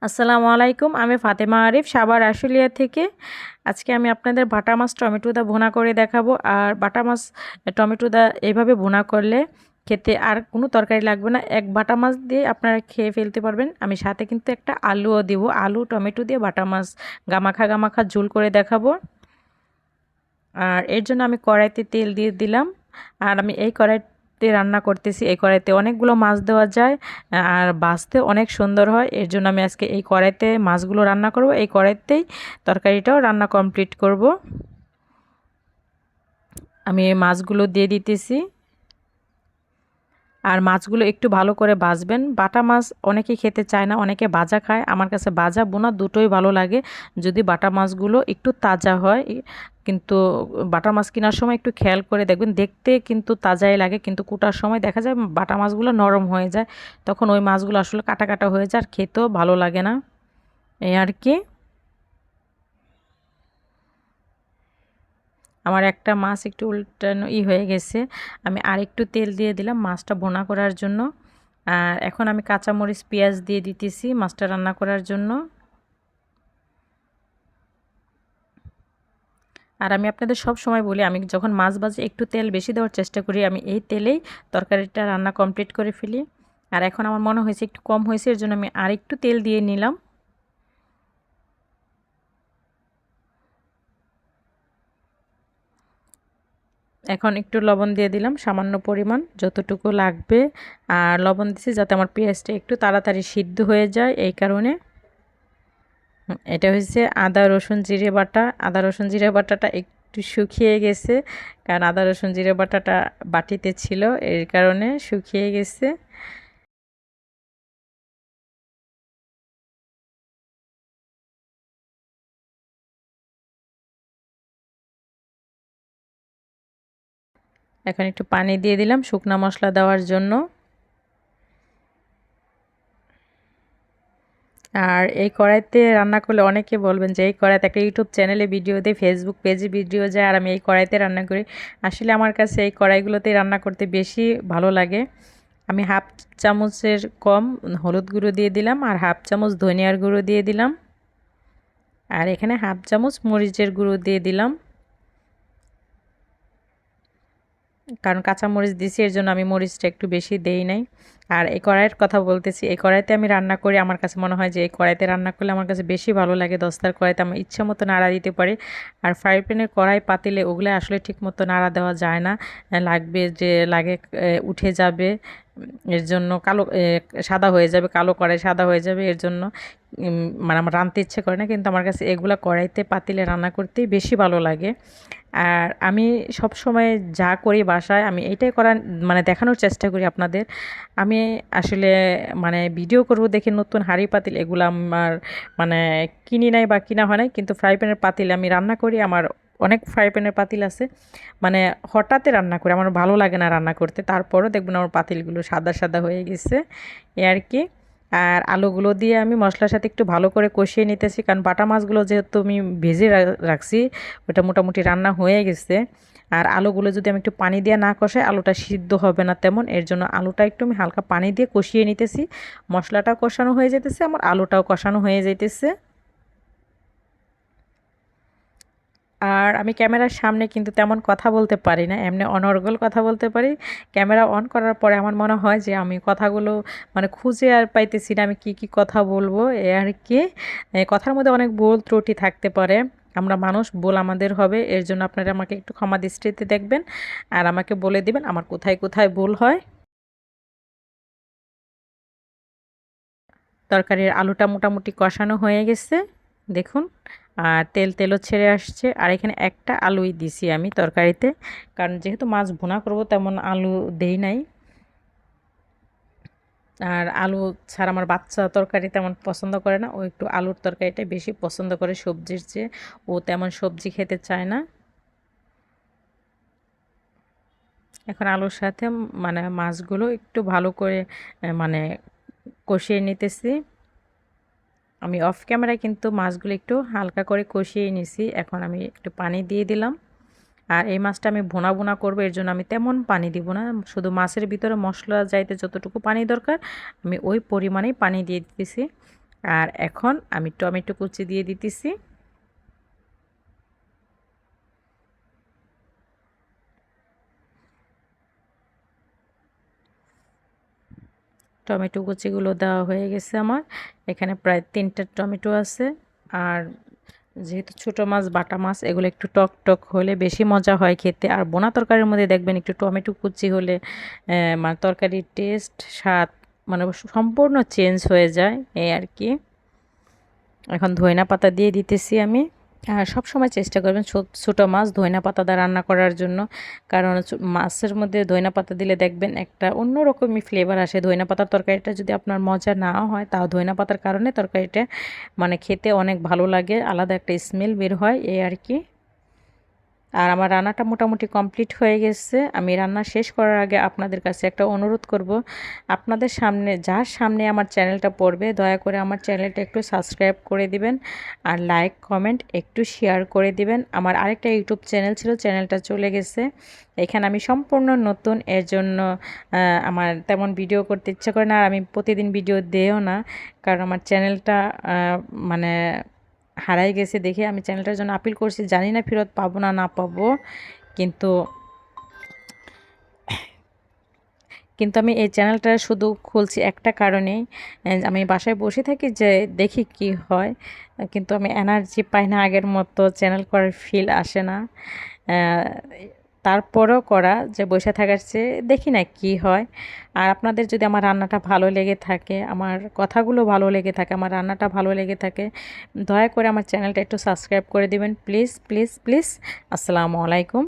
আসসালামু আলাইকুম। আমি ফাতেমা আরিফ, সাভার আশুলিয়া থেকে। আজকে আমি আপনাদের বাটা মাছ টমেটো দা ভুনা করে দেখাবো। আর বাটা মাছ টমেটো দা এইভাবে ভুনা করলে খেতে আর কোনো তরকারি লাগবে না। এক বাটা মাছ দিয়ে আপনারা খেয়ে ফেলতে পারবেন। আমি সাথে কিন্তু একটা আলুও দিব। আলু টমেটো দিয়ে বাটা মাছ গামাখা গামাখা ঝোল করে দেখাবো। আর এর জন্য আমি কড়াইতে তেল দিয়ে দিলাম। আর আমি এই কড়াইতে রান্না করতেছি। এই কড়াইতে অনেকগুলো মাছ দেওয়া যায় আর বাছতে অনেক সুন্দর হয়। এর জন্য আমি আজকে এই কড়াইতে মাছগুলো রান্না করব। এই কড়াইতেই তরকারিটাও রান্না কমপ্লিট করব। আমি এই মাছগুলো দিয়ে দিতেছি। আর মাছগুলো একটু ভালো করে ভাজবেন। বাটা মাছ অনেকে খেতে চায় না, অনেকে ভাজা খায়। আমার কাছে ভাজা বোনা দুটোই ভালো লাগে, যদি বাটা মাছগুলো একটু তাজা হয়। কিন্তু বাটা মাছ কেনার সময় একটু খেয়াল করে দেখবেন, দেখতে কিন্তু তাজাই লাগে, কিন্তু কুটার সময় দেখা যায় বাটা মাছগুলো নরম হয়ে যায়। তখন ওই মাছগুলো আসলে কাটা কাটা হয়ে যায় আর খেতেও ভালো লাগে না, এই আর কি। আমার একটা মাছ একটু উল্টানো হয়ে গেছে। আমি আরেকটু তেল দিয়ে দিলাম মাছটা ভুনা করার জন্য। আর এখন আমি কাঁচামরিচ পেঁয়াজ দিয়ে দিতেছি মাছটা রান্না করার জন্য। আর আমি আপনাদের সব সময় বলি, আমি যখন মাছ ভাজি একটু তেল বেশি দেওয়ার চেষ্টা করি। আমি এই তেলেই তরকারিটা রান্না কমপ্লিট করে ফেলি। আর এখন আমার মনে হয়েছে একটু কম হয়েছে, এর জন্য আমি আরেকটু তেল দিয়ে নিলাম। এখন একটু লবণ দিয়ে দিলাম সামান্য পরিমাণ, যতটুকু লাগবে। আর লবণ দিছি যাতে আমার পেঁয়াজটা একটু তাড়াতাড়ি সিদ্ধ হয়ে যায়, এই কারণে। এটা হচ্ছে আদা রসুন জিরে বাটা। আদা রসুন জিরে বাটাটা একটু শুকিয়ে গেছে, কারণ আদা রসুন জিরে বাটাটা বাটিতে ছিল, এর কারণে শুকিয়ে গেছে। এখন একটু পানি দিয়ে দিলাম শুকনো মশলা দেওয়ার জন্য। আর এই কড়াইতে রান্না করলে অনেকে বলবেন যে এই কড়াইতে, একটা ইউটিউব চ্যানেলে ভিডিও দেয়, ফেসবুক পেজে ভিডিও যায়, আর আমি এই কড়াইতে রান্না করি। আসলে আমার কাছে এই কড়াইগুলোতেই রান্না করতে বেশি ভালো লাগে। আমি হাফ চামচের কম হলুদ গুঁড়ো দিয়ে দিলাম, আর হাফ চামচ ধনিয়ার গুঁড়ো দিয়ে দিলাম, আর এখানে হাফ চামচ মরিচের গুঁড়ো দিয়ে দিলাম। কারণ কাঁচা মরিচ দিছি, এর জন্য আমি মরিচটা একটু বেশি দেই নাই। আর এই কড়াইয়ের কথা বলতেছি, এই কড়াইতে আমি রান্না করি। আমার কাছে মনে হয় যে এই কড়াইতে রান্না করলে আমার কাছে বেশি ভালো লাগে। দস্তার কড়াইতে আমি ইচ্ছা মতো নাড়া দিতে পারি। আর ফ্রাই প্যানের কড়াই পাতিলে ওগুলো আসলে ঠিক মতো নাড়া দেওয়া যায় না, লাগবে যে লাগে উঠে যাবে। এর জন্য কালো সাদা হয়ে যাবে, কালো কড়াই সাদা হয়ে যাবে, এর জন্য মানে আমার রাঁধতে ইচ্ছে করে না। কিন্তু আমার কাছে এগুলা কড়াইতে পাতিলে রান্না করতেই বেশি ভালো লাগে। আর আমি সব সময় যা করি বাসায়, আমি এইটাই করার মানে দেখানোর চেষ্টা করি আপনাদের। আমি আসলে মানে ভিডিও করব দেখে নতুন হাঁড়ি পাতিল এগুলো আমার মানে কিনি নাই বা কিনা হয় নাই, কিন্তু ফ্রাই প্যানের পাতিল আমি রান্না করি। আমার অনেক ফ্রাই প্যানের পাতিল আছে, মানে হঠাৎই রান্না করি, আমার ভালো লাগে না রান্না করতে। তারপরও দেখবেন আমার পাতিলগুলো সাদা সাদা হয়ে গেছে, এ আর কি। আর আলুগুলো দিয়ে আমি মশলার সাথে একটু ভালো করে কষিয়ে নিতেছি, কারণ বাটা মাছগুলো যেহেতু আমি ভেজে রাখছি, ওটা মোটামুটি রান্না হয়ে গেছে। আর আলুগুলো যদি আমি একটু পানি দিয়ে না কষাই, আলুটা সিদ্ধ হবে না তেমন। এর জন্য আলুটা একটু আমি হালকা পানি দিয়ে কষিয়ে নিতেছি। মশলাটাও কষানো হয়ে যেতেছে, আমার আলুটাও কষানো হয়ে যাইতেছে। আর আমি ক্যামেরার সামনে কিন্তু তেমন কথা বলতে পারি না, এমনি অনর্গল কথা বলতে পারি। ক্যামেরা অন করার পরে আমার মনে হয় যে আমি কথাগুলো মানে খুঁজে আর পাইতেছি না, আমি কি কি কথা বলবো, এ আর কি। কথার মধ্যে অনেক ভুল ত্রুটি থাকতে পারে, আমরা মানুষ, ভুল আমাদের হবে। এর জন্য আপনারা আমাকে একটু ক্ষমা দৃষ্টিতে দেখবেন, আর আমাকে বলে দিবেন আমার কোথায় কোথায় ভুল হয়। তরকারির আলুটা মোটামুটি কষানো হয়ে গেছে, দেখুন। আর তেলও ছেড়ে আসছে। আর এখানে একটা আলুই দিছি আমি তরকারিতে, কারণ যেহেতু মাছ ভুনা করব তেমন আলু দেই নাই। আর আলু ছাড়া আমার বাচ্চা তরকারি তেমন পছন্দ করে না, ও একটু আলুর তরকারিটাই বেশি পছন্দ করে সবজির চেয়ে। ও তেমন সবজি খেতে চায় না। এখন আলুর সাথে মানে মাছগুলো একটু ভালো করে মানে কষিয়ে নিতেছি। আমি অফ ক্যামেরায় কিন্তু মাছগুলো একটু হালকা করে কষিয়ে নিছি। এখন আমি একটু পানি দিয়ে দিলাম। আর এই মাছটা আমি ভুনা ভুনা করবো, এর জন্য আমি তেমন পানি দিব না, শুধু মাছের ভিতরে মশলা যাইতে যতটুকু পানি দরকার আমি ওই পরিমাণেই পানি দিয়ে দিতেছি। আর এখন আমি টমেটো কুচি দিয়ে দিতেছি। টমেটো কুচিগুলো দেওয়া হয়ে গেছে আমার। এখানে প্রায় 3টা টমেটো আছে। আর যেহেতু ছোটো মাছ, বাটা মাছ, এগুলো একটু টক টক হলে বেশি মজা হয় খেতে। আর বোনা তরকারির মধ্যে দেখবেন একটু টমেটো কুচি হলে মানে তরকারির টেস্ট, স্বাদ মানে সম্পূর্ণ চেঞ্জ হয়ে যায়, এই আর কি। এখন ধইনা পাতা দিয়ে দিতেছি আমি। আর সবসময় চেষ্টা করবেন ছোটো মাছ ধইনা পাতা দিয়ে রান্না করার জন্য, কারণ মাছের মধ্যে ধইনা পাতা দিলে দেখবেন একটা অন্যরকমই ফ্লেভার আসে। ধইনা পাতার তরকারিটা যদি আপনার মজা না হয়, তাও ধইনা পাতার কারণে তরকারিটা মানে খেতে অনেক ভালো লাগে, আলাদা একটা স্মেল বের হয়, এই আর কি। আর আমার রান্নাটা মোটামুটি কমপ্লিট হয়ে গেছে। আমি রান্না শেষ করার আগে আপনাদের কাছে একটা অনুরোধ করব, আপনাদের সামনে যার সামনে আমার চ্যানেলটা পড়বে, দয়া করে আমার চ্যানেলটা একটু সাবস্ক্রাইব করে দিবেন, আর লাইক কমেন্ট একটু শেয়ার করে দিবেন। আমার আরেকটা ইউটিউব চ্যানেল ছিল, চ্যানেলটা চলে গেছে। এখানে আমি সম্পূর্ণ নতুন, এর জন্য আমার তেমন ভিডিও করতে ইচ্ছা করে না, আর আমি প্রতিদিন ভিডিও দেও না, কারণ আমার চ্যানেলটা মানে হারাই গেছে দেখে আমি চ্যানেলটার জন্য আপিল করছি। জানি না ফেরত পাবো না না পাবো, কিন্তু কিন্তু আমি এই চ্যানেলটা শুধু খুলছি একটা কারণেই, আমি বাসায় বসে থাকি যে দেখি কি হয়, কিন্তু আমি এনার্জি পাই না, আগের মতো চ্যানেল করার ফিল আসে না। তারপরেও করা, যে বসে থাকার চেয়ে দেখি না কি হয়। আর আপনাদের যদি আমার রান্নাটা ভালো লেগে থাকে, আমার কথাগুলো ভালো লেগে থাকে, আমার রান্নাটা ভালো লেগে থাকে, দয়া করে আমার চ্যানেলটা একটু সাবস্ক্রাইব করে দিবেন প্লিজ প্লিজ প্লিজ। আসসালামু আলাইকুম।